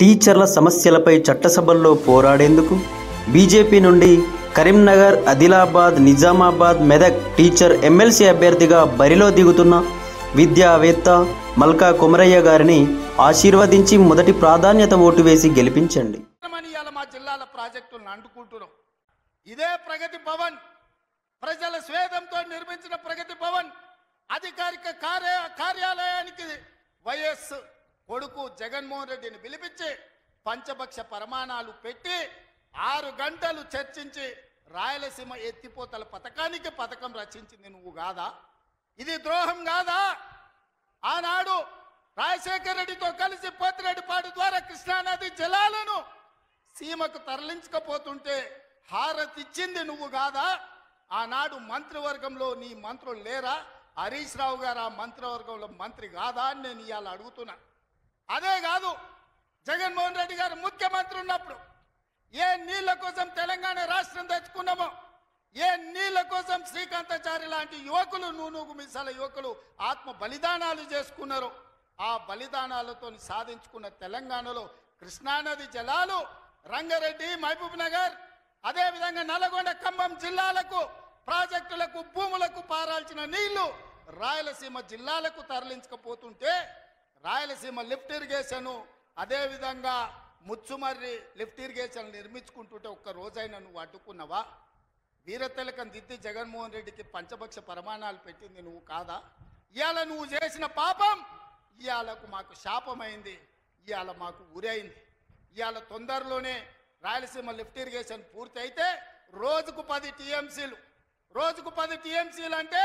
టీచర్ల సమస్యలపై చట్టసభల్లో పోరాడేందుకు బీజేపీ నుండి కరీంనగర్, ఆదిలాబాద్, నిజామాబాద్, మెదక్ టీచర్ ఎమ్మెల్సీ అభ్యర్థిగా బరిలో దిగుతున్న విద్యావేత్త మల్కా కొమరయ్య గారిని ఆశీర్వదించి మొదటి ప్రాధాన్యత ఓటు వేసి గెలిపించండి. మా జిల్లాల ప్రాజెక్టులను అంటుకుంటున్నాం. ఇదే ప్రగతి భవన్, ప్రజల స్వేదంతో నిర్మించిన ప్రగతి భవన్ అధికారిక కార్యాలయానికి వైఎస్ కొడుకు జగన్మోహన్ రెడ్డిని పిలిపించి పంచపక్ష ప్రమాణాలు పెట్టి 6 గంటలు చర్చించి రాయలసీమ ఎత్తిపోతల పథకం రచించింది నువ్వు కాదా? ఇది ద్రోహం కాదా? ఆనాడు రాజశేఖర రెడ్డితో కలిసి పోతిరెడ్డిపాడు ద్వారా కృష్ణానది జలాలను సీమకు తరలించకపోతుంటే హారతిచ్చింది నువ్వు కాదా? ఆనాడు మంత్రివర్గంలో నీ మంత్రులు లేరా? హరీష్ రావు గారు ఆ మంత్రివర్గంలో మంత్రి కాదా అని నేను ఇవాళ అడుగుతున్నా. అదే కాదు, జగన్మోహన్ రెడ్డి గారు ముఖ్యమంత్రి ఉన్నప్పుడు ఏ నీళ్ల కోసం తెలంగాణ రాష్ట్రం తెచ్చుకున్నామో, ఏ నీళ్ల కోసం శ్రీకాంతాచారి లాంటి యువకులు, నూనూగు మిసాల యువకులు ఆత్మ బలిదానాలు చేసుకున్నారు. ఆ బలిదానాలతో సాధించుకున్న తెలంగాణలో కృష్ణానది జలాలు రంగారెడ్డి, మహబూబ్ నగర్, అదేవిధంగా నల్గొండ, ఖమ్మం జిల్లాలకు ప్రాజెక్టులకు, భూములకు పారాల్సిన నీళ్లు రాయలసీమ జిల్లాలకు తరలించకపోతుంటే రాయలసీమ లిఫ్ట్ ఇరిగేషన్, అదేవిధంగా ముచ్చుమర్రి లిఫ్ట్ ఇరిగేషన్ నిర్మించుకుంటుంటే ఒక్క రోజైనా నువ్వు అడ్డుకున్నావా? వీరతిలకం దిద్ది జగన్మోహన్ రెడ్డికి పంచపక్ష ప్రమాణాలు పెట్టింది నువ్వు కాదా? ఇవాళ నువ్వు చేసిన పాపం ఇవాళకు మాకు శాపమైంది, ఇవాళ మాకు ఉరైంది. ఇవాళ తొందరలోనే రాయలసీమ లిఫ్ట్ ఇరిగేషన్ పూర్తి అయితే రోజుకు 10 టీఎంసీలు అంటే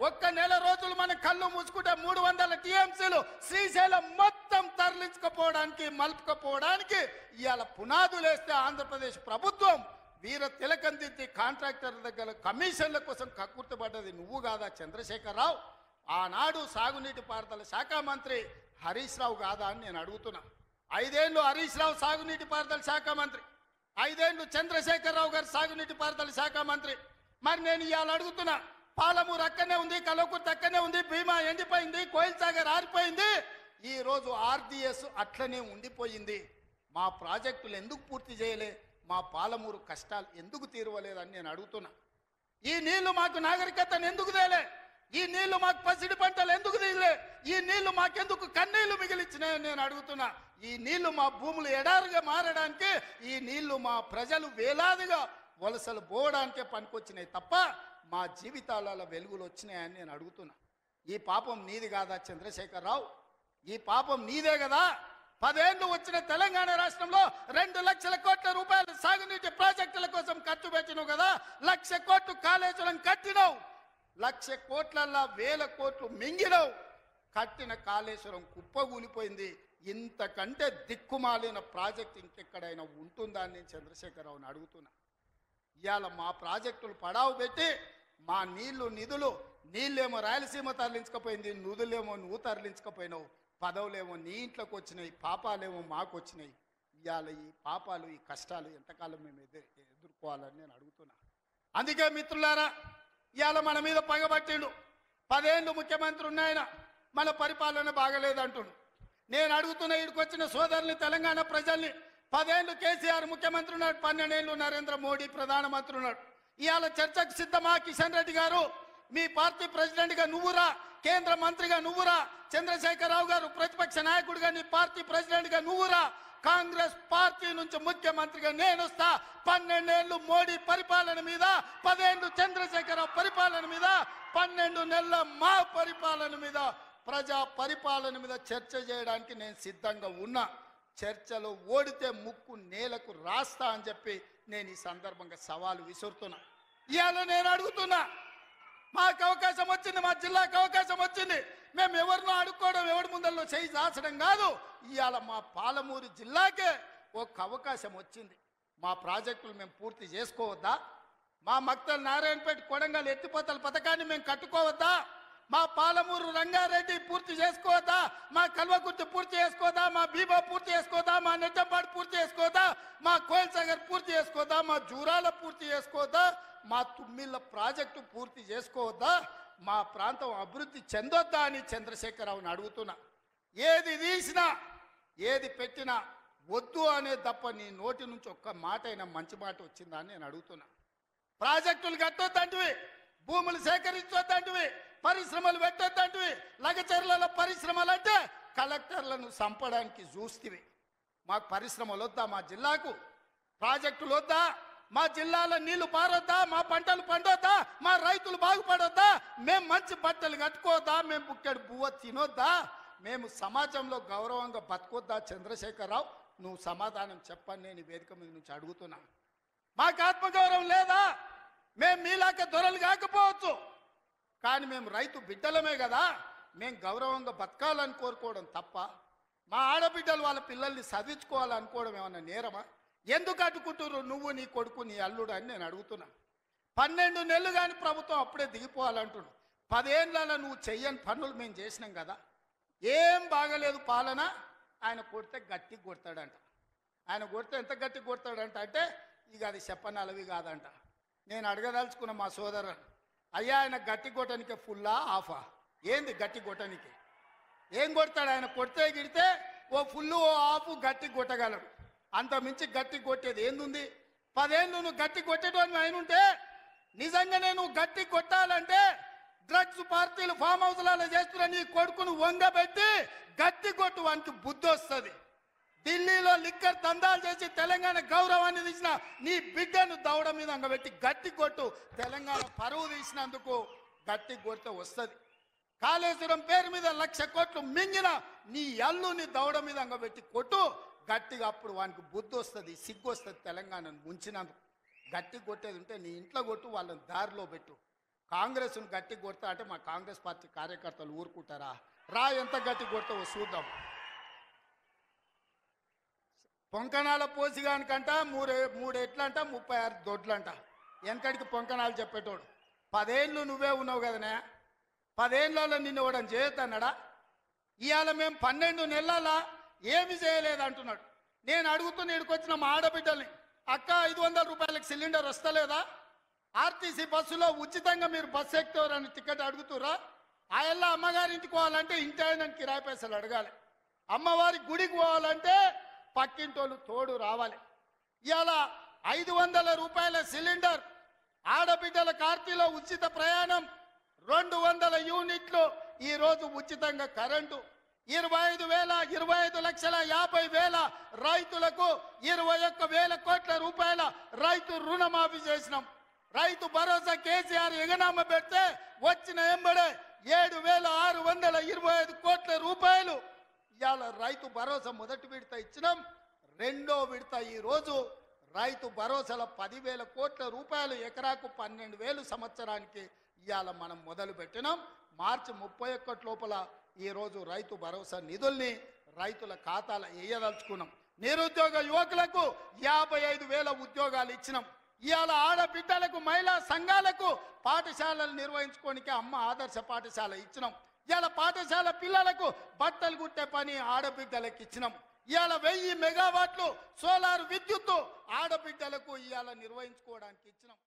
ఒక్క నెల రోజులు మనం కళ్ళు మూసుకుంటే 300 టీఎంసీలు శ్రీశైలం మొత్తం తరలించకపోవడానికి, మలుపుకపోవడానికి ఇవాళ పునాదులు వేస్తే ఆంధ్రప్రదేశ్ ప్రభుత్వం వీర తిలకం దిద్ది కాంట్రాక్టర్ దగ్గర కమిషన్ల కోసం కక్కుర్తిపడ్డది నువ్వు కాదా చంద్రశేఖరరావు? ఆనాడు సాగునీటి పారుదల శాఖ మంత్రి హరీష్ రావు కాదా అని నేను అడుగుతున్నా. 5 ఏళ్ళు హరీష్ రావు సాగునీటి పారుదల శాఖ మంత్రి, 5 ఏళ్ళు చంద్రశేఖరరావు గారు సాగునీటి పారుదల శాఖ మంత్రి. మరి నేను ఇవాళ అడుగుతున్నా, పాలమూరు అక్కనే ఉంది, కల్వకుర్తి అక్కనే ఉంది, భీమా ఎండిపోయింది, కోయిల్ సాగర్ ఆరిపోయింది, ఈ రోజు ఆర్డీఎస్ అట్లనే ఉండిపోయింది. మా ప్రాజెక్టులు ఎందుకు పూర్తి చేయలే? మా పాలమూరు కష్టాలు ఎందుకు తీరవలేదని నేను అడుగుతున్నా. ఈ నీళ్లు మాకు నాగరికతను ఎందుకు తేలే? ఈ నీళ్లు మాకు పసిడి పంటలు ఎందుకు తీయలే? ఈ నీళ్లు మాకెందుకు కన్నీళ్లు మిగిలిచ్చినాయని నేను అడుగుతున్నా. ఈ నీళ్లు మా భూములు ఎడారుగా మారడానికి, ఈ నీళ్లు మా ప్రజలు వేలాదిగా వలసలు పోవడానికే పనికొచ్చినాయి తప్ప మా జీవితాలలో వెలుగులు వచ్చినాయని నేను అడుగుతున్నా. ఈ పాపం నీది కాదా చంద్రశేఖరరావు? ఈ పాపం నీదే కదా? 10 ఏళ్ళు వచ్చిన తెలంగాణ రాష్ట్రంలో 2 లక్షల కోట్ల రూపాయలు సాగునీటి ప్రాజెక్టుల కోసం ఖర్చు పెట్టినావు కదా. 1,00,000 కోట్లు కాళేశ్వరం కట్టినావు, 1,00,000 కోట్లల్లా 1,000 కోట్లు మింగినావు. కట్టిన కాళేశ్వరం కుప్పగూలిపోయింది. ఇంతకంటే దిక్కుమాలిన ప్రాజెక్ట్ ఇంకెక్కడైనా ఉంటుందా అని నేను చంద్రశేఖరరావుని అడుగుతున్నా. ఇవాళ మా ప్రాజెక్టులు పడావు పెట్టి మా నీళ్ళేమో రాయలసీమ తరలించకపోయింది, నిధులేమో నువ్వు తరలించకపోయినావు, పదవులేమో నీ ఇంట్లోకి వచ్చినాయి, పాపాలేమో మాకు వచ్చినాయి. ఇవాళ ఈ పాపాలు, ఈ కష్టాలు ఎంతకాలం మేము ఎదుర్కోవాలని నేను అడుగుతున్నా. అందుకే మిత్రులారా, ఇవాళ మన మీద పగబట్టిండు. 10 ఏళ్ళు ముఖ్యమంత్రి ఉన్నాయన, మన పరిపాలన బాగలేదంటుండు. నేను అడుగుతున్న ఇక్కడికి వచ్చిన సోదరుని, తెలంగాణ ప్రజల్ని, 10 ఏళ్ళు కేసీఆర్ ముఖ్యమంత్రి ఉన్నాడు, 12 ఏళ్ళు నరేంద్ర మోడీ ప్రధానమంత్రి ఉన్నాడు. ఇవాళ చర్చకు సిద్ధమా? కిషన్ రెడ్డి గారు మీ పార్టీ ప్రెసిడెంట్గా నువ్వురా, కేంద్ర మంత్రిగా నువ్వురా, చంద్రశేఖరరావు గారు ప్రతిపక్ష నాయకుడిగా నీ పార్టీ ప్రెసిడెంట్గా నువ్వురా, కాంగ్రెస్ పార్టీ నుంచి ముఖ్యమంత్రిగా నేను వస్తా. 12 ఏళ్ళు మోడీ పరిపాలన మీద, 10 ఏళ్ళు చంద్రశేఖరరావు పరిపాలన మీద, 12 నెలల మా పరిపాలన మీద, ప్రజా పరిపాలన మీద చర్చ చేయడానికి నేను సిద్ధంగా ఉన్నా. చర్చలో ఓడితే ముక్కు నేలకు రాస్తా అని చెప్పి నేను ఈ సందర్భంగా సవాలు విసురుతున్నా. ఇవాళ నేను అడుగుతున్నా, మాకు అవకాశం వచ్చింది, మా జిల్లాకు అవకాశం వచ్చింది, మేము ఎవరినో అడుక్కోవడం, ఎవరి ముందల్లో చేయి దాచడం కాదు. ఇవాళ మా పాలమూరు జిల్లాకే ఒక అవకాశం వచ్చింది. మా ప్రాజెక్టులు మేము పూర్తి చేసుకోవద్దా? మా మక్తల్ నారాయణపేట, కొడంగల్ ఎత్తిపోతల పథకాన్ని మేము కట్టుకోవద్దా? మా పాలమూరు రంగారెడ్డి పూర్తి చేసుకోవద్దా? మా కల్వకుర్తి పూర్తి చేసుకోవద్దా? మా భీమా పూర్తి చేసుకోవద్దా? మా నెట్టంపాడు పూర్తి చేసుకోవద్దా? మా కోయిల్ సాగర్ పూర్తి చేసుకోవద్దా? మా జూరాల పూర్తి చేసుకోవద్దా? మా తుమ్మిళ్ళ ప్రాజెక్టు పూర్తి చేసుకోవద్దా? మా ప్రాంతం అభివృద్ధి చెందొద్దా అని చంద్రశేఖరరావుని అడుగుతున్నా. ఏది తీసినా, ఏది పెట్టినా వద్దు అనే తప్ప నీ నోటి నుంచి ఒక్క మాట అయినా మంచి మాట వచ్చిందా అని నేను అడుగుతున్నా. ప్రాజెక్టులు కట్టొద్దంటివి, భూములు సేకరించొద్దంటివి, పరిశ్రమలు పెట్టొద్దంటివి. లగచర్లలో పరిశ్రమలు అంటే కలెక్టర్లను చంపడానికి చూస్తేవి. మాకు పరిశ్రమలు వద్దా? మా జిల్లాకు ప్రాజెక్టులు వద్దా? మా జిల్లాలో నీళ్లు పారొద్దా? మా పంటలు పండొద్దా? మా రైతులు బాగుపడొద్దా? మేము మంచి బట్టలు కట్టుకోవద్దా? మేము బుక్కెడు బువ్వ తినొద్దా? మేము సమాజంలో గౌరవంగా బతకొద్దా? చంద్రశేఖరరావు, నువ్వు సమాధానం చెప్పని నేను వేదిక మీద నుంచి అడుగుతున్నా. మాకు ఆత్మగౌరవం లేదా? మేము మీలాక దొరలు కాకపోవచ్చు, కానీ మేము రైతు బిడ్డలమే కదా. మేము గౌరవంగా బతకాలని కోరుకోవడం తప్ప మా ఆడబిడ్డలు వాళ్ళ పిల్లల్ని చదివించుకోవాలనుకోవడం ఏమన్నా నేరమా? ఎందుకు అడ్డుకుంటున్నారు నువ్వు, నీ కొడుకు, నీ అల్లుడు అని నేను అడుగుతున్నా. 12 నెలలు కానీ ప్రభుత్వం అప్పుడే దిగిపోవాలంటున్నాడు. 10 ఏళ్ళలో నువ్వు చెయ్యని పనులు మేము చేసినాం కదా. ఏం బాగలేదు పాలన. ఆయన కొడితే గట్టి కొడతాడంట. ఆయన కొడితే ఎంత గట్టి కొడతాడంట అంటే ఇక అది చెప్పనలవి కాదంట. నేను అడగదలుచుకున్న మా సోదరుని, అయ్యా ఆయన గట్టి కొట్టడానికి ఫుల్లా ఆఫా? ఏంది గట్టి కొట్టడానికి? ఏం కొడతాడు ఆయన? కొడితే గిడితే ఓ ఫుల్లు ఓ ఆఫ్ గట్టి కొట్టగలడు. అంత మించి గట్టి కొట్టేది ఏందుంది? 10 ఏళ్ళు నువ్వు గట్టి కొట్టేటోని ఆయన ఉంటే, నిజంగానే నువ్వు గట్టి కొట్టాలంటే డ్రగ్స్ పార్టీలు ఫామ్ హౌస్లలో చేస్తున్న నీ కొడుకును వంగబెట్టి గట్టి కొట్టు, వానికి బుద్ధి వస్తుంది. ఢిల్లీలో లిక్కర్ దందాలు చేసి తెలంగాణ గౌరవాన్ని తీసిన నీ బిడ్డను దౌడ మీద అంగబెట్టి గట్టి కొట్టు. తెలంగాణ పరువు తీసినందుకు గట్టి కొడితే వస్తుంది. కాళేశ్వరం పేరు మీద 1,00,000 కోట్లు మింగిన నీ అల్లుని దౌడ మీద అంగబెట్టి కొట్టు గట్టిగా. అప్పుడు వానికి బుద్ధి వస్తుంది, సిగ్గు వస్తుంది. తెలంగాణను ముంచినందుకు గట్టి కొట్టేది ఉంటే నీ ఇంట్లో కొట్టు, వాళ్ళని దారిలో పెట్టు. కాంగ్రెస్ను గట్టి కొడతా అంటే మా కాంగ్రెస్ పార్టీ కార్యకర్తలు ఊరుకుంటారా? రా, ఎంత గట్టి కొడతావో చూద్దాం. పొంకణాల పోసిగానికంట 3 ఎట్లంట 36 దొడ్లంట. వెనకడికి పొంకణాలు చెప్పేటోడు. 10 ఏళ్ళు నువ్వే ఉన్నావు కదనే. 10 ఏళ్ళలో నిన్ను ఇవ్వడం చేయొద్దన్నాడా? ఇవాళ మేము 12 నెలల ఏమి చేయలేదు అంటున్నాడు. నేను అడుగుతున్న ఇక్కడికొచ్చిన మా ఆడబిడ్డల్ని, అక్క 500 రూపాయలకు సిలిండర్ వస్తలేదా? ఆర్టీసీ బస్సులో ఉచితంగా మీరు బస్సు ఎక్కుతారని టికెట్ అడుగుతురా? ఆయల్లా అమ్మగారింటికి పోవాలంటే ఇంటి ఆయన కిరాయి పైసలు అడగాలి. అమ్మవారి గుడికి పోవాలంటే పక్కింటోళ్ళు తోడు రావాలి. ఇవాళ 500 రూపాయల సిలిండర్, ఆడబిడ్డల కార్తీలో ఉచిత ప్రయాణం, 200 యూనిట్లు ఈరోజు ఉచితంగా కరెంటు, 25,50,000 రైతులకు 21,000 కోట్ల రూపాయల రైతు రుణమాఫీ చేసినాం. రైతు భరోసా కేసీఆర్ ఎగనామ పెడితే వచ్చిన ఎంబడే 7,625 కోట్ల రూపాయలు ఇవాళ రైతు భరోసా మొదటి విడత ఇచ్చినాం. రెండో విడత ఈరోజు రైతు భరోసాల 10,000 కోట్ల రూపాయలు, ఎకరాకు 12,000 సంవత్సరానికి ఇవాళ మనం మొదలు పెట్టినాం. మార్చి 31 లోపల ఈరోజు రైతు భరోసా నిధుల్ని రైతుల ఖాతాలో వేయదలుచుకున్నాం. నిరుద్యోగ యువకులకు 55,000 ఉద్యోగాలు ఇచ్చినాం. ఇవాళ ఆడబిడ్డలకు, మహిళా సంఘాలకు పాఠశాలలు నిర్వహించుకోనికే అమ్మ ఆదర్శ పాఠశాల ఇచ్చినాం. ఇవాళ పాఠశాల పిల్లలకు బట్టలు కుట్టే పని ఆడబిడ్డలకు ఇచ్చినాం. ఇవాళ 1000 మెగావాట్లు సోలార్ విద్యుత్తు ఆడబిడ్డలకు ఇవాళ నిర్వహించుకోవడానికి ఇచ్చినాం.